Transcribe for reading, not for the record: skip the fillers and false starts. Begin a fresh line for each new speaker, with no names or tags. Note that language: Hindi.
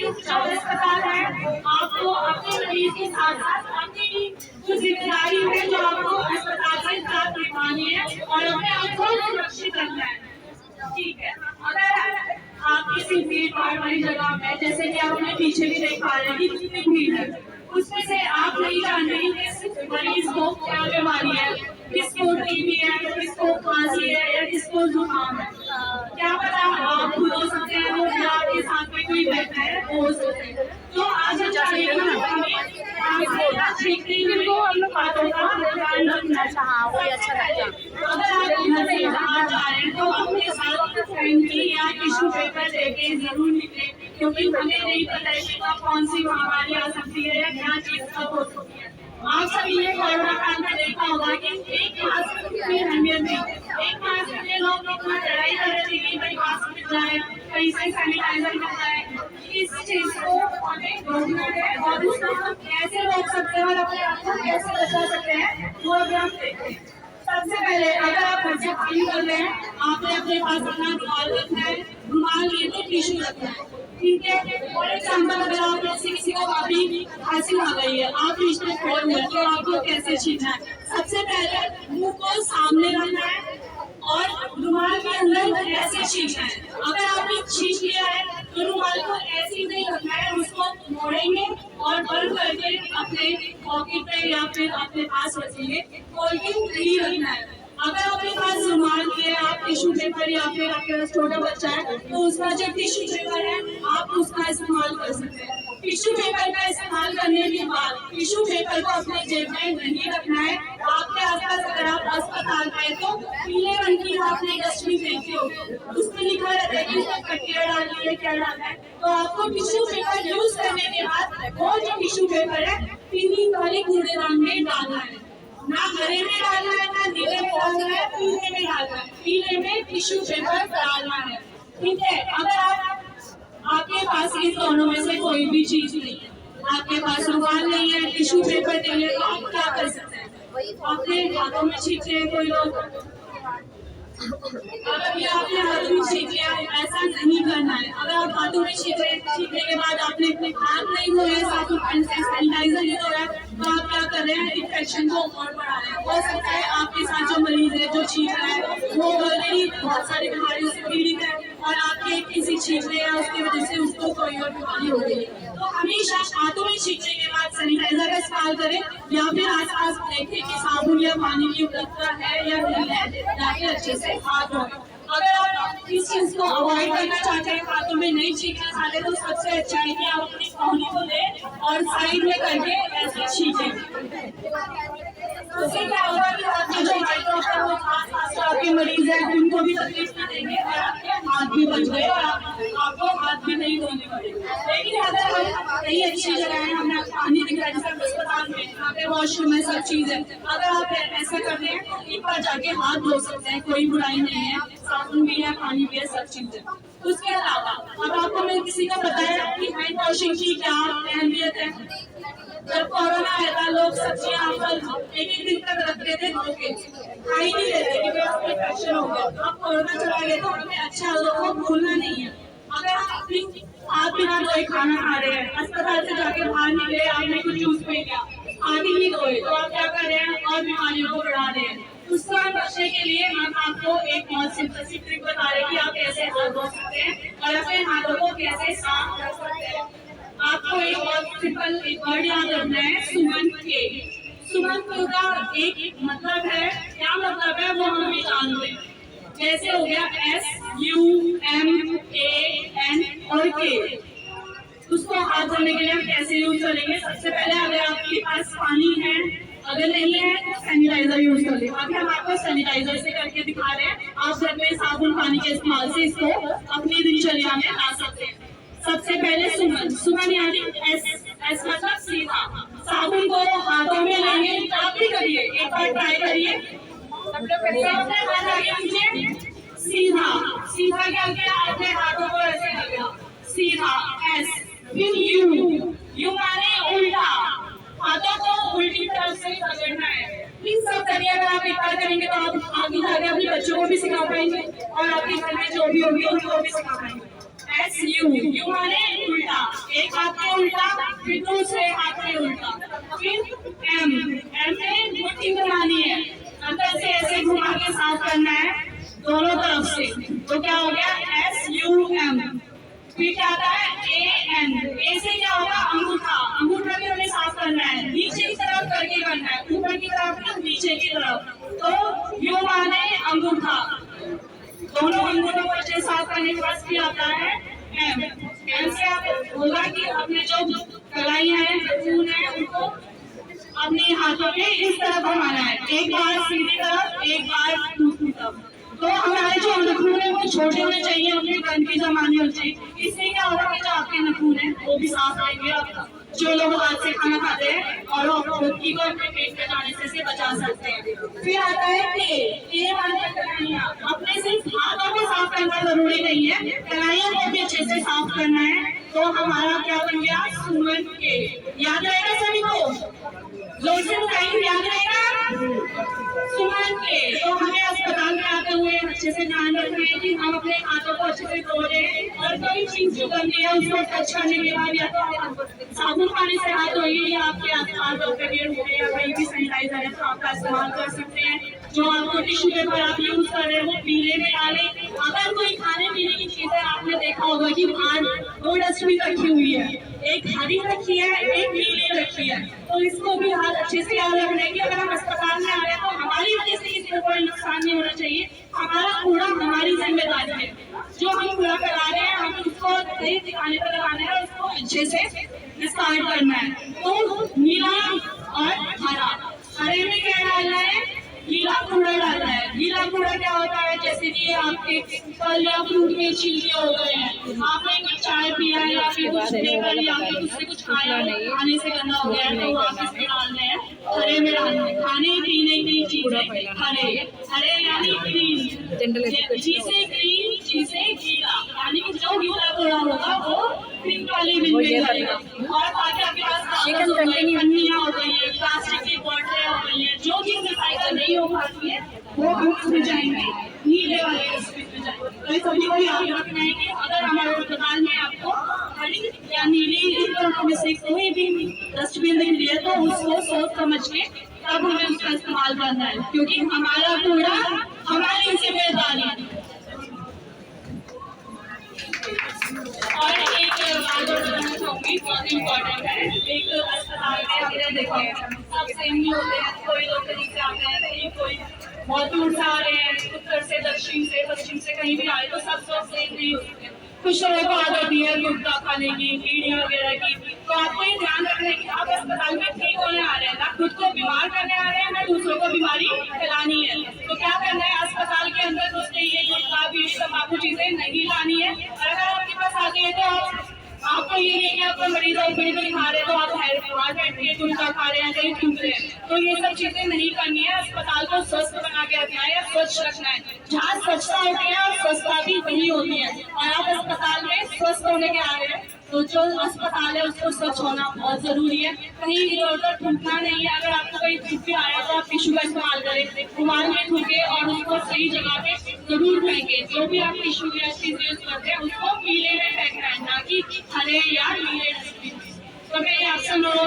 उपचार अस्पताल है, आपको अपने मरीज के साथ साथ अपनी जो जिम्मेदारी है जो आपको अस्पताल के साथ निभानी है और अपने आप को सुरक्षित रखना है। ठीक है, अगर आप किसी भीड़ भाड़ वाली जगह में, जैसे कि आप अपने पीछे भी देख पा रहे हैं कि कितनी भीड़ है, उसमें से आप नहीं जान रहे कि मरीज को क्या बीमारी है, किसको टीबी है, किसको खांसी है या किसको जुकाम है, क्या पता आप खुद हो सकते हैं या आपके साथ में कोई बैठा है वो हो सकते हैं। तो आज हम चाहिए ना अगर आप घर से बाहर जा रहे हैं तो अपने साथ फ्रेंडली या टिश्यू पेपर लेके जरूर निकले, क्योंकि हमें नहीं पता है कि कौन सी महामारी आ सकती है या क्या चीज कब हो सकती है। आप सभी ने कोरोना काल में देखा होगा कि एक मास्क की अहमियत थी, एक मास्क के लिए लोग इतना लड़ाई कर रहे थे कि भाई मास्क मिल जाए, कहीं से सैनिटाइजर मिल जाए। इस चीज को हमें रोकना है और उसको हम कैसे रोक सकते हैं और अपने आप को कैसे बचा सकते हैं वो अगर हम देखते हैं। सबसे पहले अगर आप घर से खाली कर रहे हैं, आपने अपने पास अपना रुमाल रखना है, रुमाल लिए तो टिश्यू रखना है। ठीक है, फॉर एग्जाम्पल अगर आप जैसे किसी को काफी खांसी आ गई है, आप टिश्यू खोल हुए तो आपको कैसे छीनना है? सबसे पहले मुंह को सामने रखना है और रुमाल के अंदर ऐसे छीनना है। अगर आपने छीन लिया है तो रुमाल को ऐसे ही नहीं रखना है, उसको मोड़ेंगे और बंद करके अपने पॉकेट पे या फिर अपने पास रखेंगे, खोल के नहीं रखना है। अगर आपके पास रुमाल है, आप टिश्यू पेपर या फिर आपके पास छोटा बच्चा है तो उसका जो टिश्यू पेपर है आप उसका इस्तेमाल कर सकते हैं। टिश्यू पेपर का इस्तेमाल करने के बाद टिश्यू पेपर को अपने जेब में नहीं रखना है। आपके आसपास अगर आप अस्पताल गए तो पीले रंग की आपने डस्टबिन देखी होगी, उसमें लिखा रहता है कि उसमें कटिया डालनी है, क्या डालना है। तो आपको टिश्यू पेपर यूज करने के बाद वो जो टिश्यू पेपर है पीली वाले कूड़ेदान में डालना है, ना हरे में डालना है ना नीले में डालना है, पीले में डालना है। पीले में टिश्यू पेपर डालना है। ठीक है, अगर आपके पास इन दोनों में से कोई भी चीज नहीं है, आपके पास रुमाल नहीं है, टिश्यू पेपर नहीं है, तो आप क्या कर सकते हैं? अपने हाथों में छींटे हैं कोई लोग, अगर ये आपने हाथों में छींट लिया है, ऐसा नहीं करना है। अगर आप हाथों में छींटने के बाद आपने अपने हाथ नहीं धोए, साबुन पानी से सैनिटाइजर नहीं धोया, तो आप क्या कर रहे हैं? इन्फेक्शन को और बढ़ा रहे हैं। हो सकता है आपके साथ जो मरीज है जो छींट रहा है वो ऑलरेडी बहुत सारी बीमारियों से पीड़ित है और आपके किसी छींटने या उसकी वजह से उसको कोई और बीमारी हो गई। तो हमेशा हाथों में छींटने के बाद सैनिटाइजर का इस्तेमाल करें या फिर आसपास देखें कि साबुन या पानी की उपलब्धता है या नहीं है, जाके अच्छे से हाथ धोएं। अगर आप इस चीज को अवॉइड करना चाहते हैं, हाथों में नहीं छींटना चाहते, तो सबसे अच्छा है कि आप अपनी कोहनी को लें और साइड में करके ऐसे छींटें। उससे क्या होगा कि आपके जो आसपास आपके मरीज हैं उनको भी तकलीफ न देंगे और आपके हाथ भी बच गए और आपको हाथ भी नहीं धोने पड़ेंगे। लेकिन अगर हम कई अच्छी जगह है, हमने पानी दिख रहा है जैसे अस्पताल में, यहाँ पे वॉशरूम है, सब चीज है, अगर आप ऐसा कर रहे हैं तो एक बार जाके हाथ धो सकते हैं, कोई बुराई नहीं है, साबुन भी है, पानी भी है, सब चीज है। उसके अलावा अब आपको मैं किसी को बताया कि हैंड वॉशिंग की क्या अहमियत है। जब कोरोना आया था लोग सब्जियां फल एक दिन तक रखते थे धो के, खा ही नहीं लेते कि उसमें इन्फेक्शन हो गया। अब कोरोना चला गया तो हमें अच्छा लोगों को भूलना नहीं है। अगर आप अपनी हाथ बिना धोए खाना खा रहे हैं, अस्पताल से जाके बाहर निकले, आपने कुछ जूस पी लिया, हाथ ही नहीं धोए, तो आप क्या कर रहे हैं? और बीमारियों को बढ़ा रहे हैं। उससे बचने के लिए हम आपको एक बहुत सिंपल सी ट्रिक बता रहे हैं कि आप कैसे हाथ धो सकते हैं और अपने हाथों को कैसे साफ कर सकते हैं। आपको एक बहुत सिंपल एक वर्ड याद रखना है, सुमन के। सुमन का एक मतलब है, क्या मतलब है वो हम भी जानते हैं। जैसे हो गया SUMAN और K, उसको हाथ धोने के लिए हम कैसे यूज करेंगे? सबसे पहले अगर आपके पास पानी है, अगर नहीं है तो सैनिटाइजर यूज कर ले। अभी हम आपको सैनिटाइजर से करके दिखा रहे हैं, आप घर में साबुन पानी के इस्तेमाल से इसको अपनी दिनचर्या में ला सकते हैं। सबसे पहले सुमन, सुमन यानी S मतलब सीधा। साबुन को हाथों में लेंगे, आप भी करिए, एक बार ट्राई करिए। सीधा सीधा क्या किया? अपने हाथों को ऐसे लगा, सीधा S। फिर U माने उल्टा, हाथों को उल्टी तरफ से पकड़ना है। प्लीज सब करिए, अगर आप एक बार करेंगे तो आप आगे जाके अपने बच्चों को भी सिखा पाएंगे और आपके घर में जो भी होंगे उनको भी सिखा पाएंगे। SU माने उल्टा, फिर दूसरे हाथ में उल्टा, फिर एम में मुट्ठी बनानी है, अंदर से ऐसे घुमा के साफ करना है दोनों तरफ से। तो क्या हो गया SUM। फिर क्या आता है AN। ए से क्या होगा अंगूठा, अंगूठा भी हमें साफ करना है, नीचे की तरफ करके करना है, ऊपर की तरफ ना नीचे की तरफ। तो यू माने अंगूठा, दोनों अंगूठों को अच्छे साफ करने के बाद फिर आता है एम। एम से आप होगा कि अपने जो कलाइयां हैं, नखून है, उनको अपने हाथों में इस तरफ घुमाना है, एक बार सीधी तरफ, एक बार दूसरी तरफ। तो हमारे जो नखून है वो छोटे होने चाहिए, अपने गंदगी जमानी होनी चाहिए। इससे क्या होगा कि जो आपके नखून है वो भी साफ रहेंगे। आपका जो लोग हाथ से खाना खाते हैं और रोटी को अपने पेट में जाने से बचा सकते हैं। फिर आता है के वाले कलाइयां। अपने सिर्फ हाथों को साफ करना जरूरी नहीं है, कलाइयों को भी अच्छे से साफ करना है। तो हमारा क्या बन गया सुमन के। याद रहेगा सभी को, जोर से बताइए, याद रहेगा सुमन के। तो हमें अस्पताल में आते हुए अच्छे से ध्यान रखना है कि हम अपने हाथों को अच्छे से धो लें, और कोई चीज जो गंदी है उसको टच करने के बाद या तो साबुन पानी से हाथ धोइए, या आपके आसपास पेड़ हो या कहीं भी सैनिटाइजर है तो आपका इस्तेमाल कर सकते हैं। जो आपको टिश्यू पेपर आप यूज कर रहे हैं वो पीले में डालें। अगर कोई खाने पीने की चीजें आपने देखा होगा कि बाहर 2 डस्टबिन रखी हुई है, एक हरी रखी है, एक नीली रखी है, तो इसको भी हाथ अच्छे से याद रखना है कि अगर हम अस्पताल में आ रहे हैं तो हमारी वजह से किसी को कोई नुकसान नहीं होना चाहिए। हमारा कूड़ा हमारी जिम्मेदारी है, जो हम कूड़ा फैला रहे हैं हमें उसको सही ठिकाने पर लगाना है, उसको अच्छे से डिस्कार्ड करना है। तो नीला और हरा, हरे में क्या डालना है, गीला कूड़ा डालना है। गीला कूड़ा क्या होता है, जैसे कि आपके फल या फ्रूट में छिलके हो गए हैं, आपने कुछ चाय पिया है या फिर कुछ पेपर या फिर उससे कुछ खाया, खाने से गंदा हो गया है, तो आप इसमें डालना है, हरे में डालना है। खाने पीने की चीजें हरे, हरे यानी ग्रीन, जिसे ग्रीन जिसे गीला, यानी कि जो गीला कूड़ा होगा वो ग्रीन वाली बिन में जाएगा। और बाकी आपके पास कागज हो गए, पन्नियां हो गई है, प्लास्टिक की बोतलें हो गई है, जो भी रिसाइकल नहीं हो पाती है वो हम उसमें जाएंगे, नीले वाले डस्टबिन में जाएंगे। तो इस सभी को याद रखना है कि अगर हमारे अस्पताल में आपको हरी या नीली इन दोनों में से कोई भी डस्टबिन दिख रही है तो उसको सोच समझ के तब हमें उसका इस्तेमाल करना है, क्योंकि हमारा कूड़ा हमारी जिम्मेदारी है। और एक बात और बताना चाहूंगी, बहुत इम्पोर्टेंट है। एक अस्पताल में हमने देखे सब सेम नहीं होते हैं, कोई लोग कहीं से आते हैं, कहीं कोई बहुत दूर से आ रहे हैं, उत्तर से दक्षिण से पश्चिम से कहीं भी आए, तो सब लोग सेम नहीं होते हैं। कुछ लोगों को आदत होती है गुटखा खाने की, बीड़ियां वगैरह की। तो आपको ये ध्यान रखना है कि आप अस्पताल में ठीक होने आ रहे हैं, ना खुद को बीमार करने आ रहे हैं, ना दूसरों को बीमारी फैलानी है। तो क्या करना है, अस्पताल के अंदर घुसते ही ये गुटखा बीड़ी तंबाकू चीजें नहीं लानी है। और अगर आपके पास आ गई है तो आपको ये नहीं कि आपका मरीज और कहीं कहीं खा रहे तो आप बाहर बैठ के गुटखा खा रहे हैं, कहीं थूक रहे हैं, तो ये सब चीजें नहीं करनी है। अस्पताल को स्वस्थ बना के रखना है, स्वच्छ रखना है। जहाँ स्वच्छता होती है और स्वच्छता भी वही होती है। और आप अस्पताल में स्वस्थ होने के आ रहे हैं तो जो अस्पताल है उसको स्वच्छ होना बहुत जरूरी है। कहीं इधर उधर थूकना नहीं है। अगर आपको कहीं थूक भी आया तो आप टिश्यू का इस्तेमाल करें, रुमाल में थूके और उसको सही जगह पे जरूर फेंके। जो भी आप टिश्यू या चीज यूज करते हैं उसको पीले में फेंकना है, ना कि हरे या नीले। तो मैं आपसे अनुरोध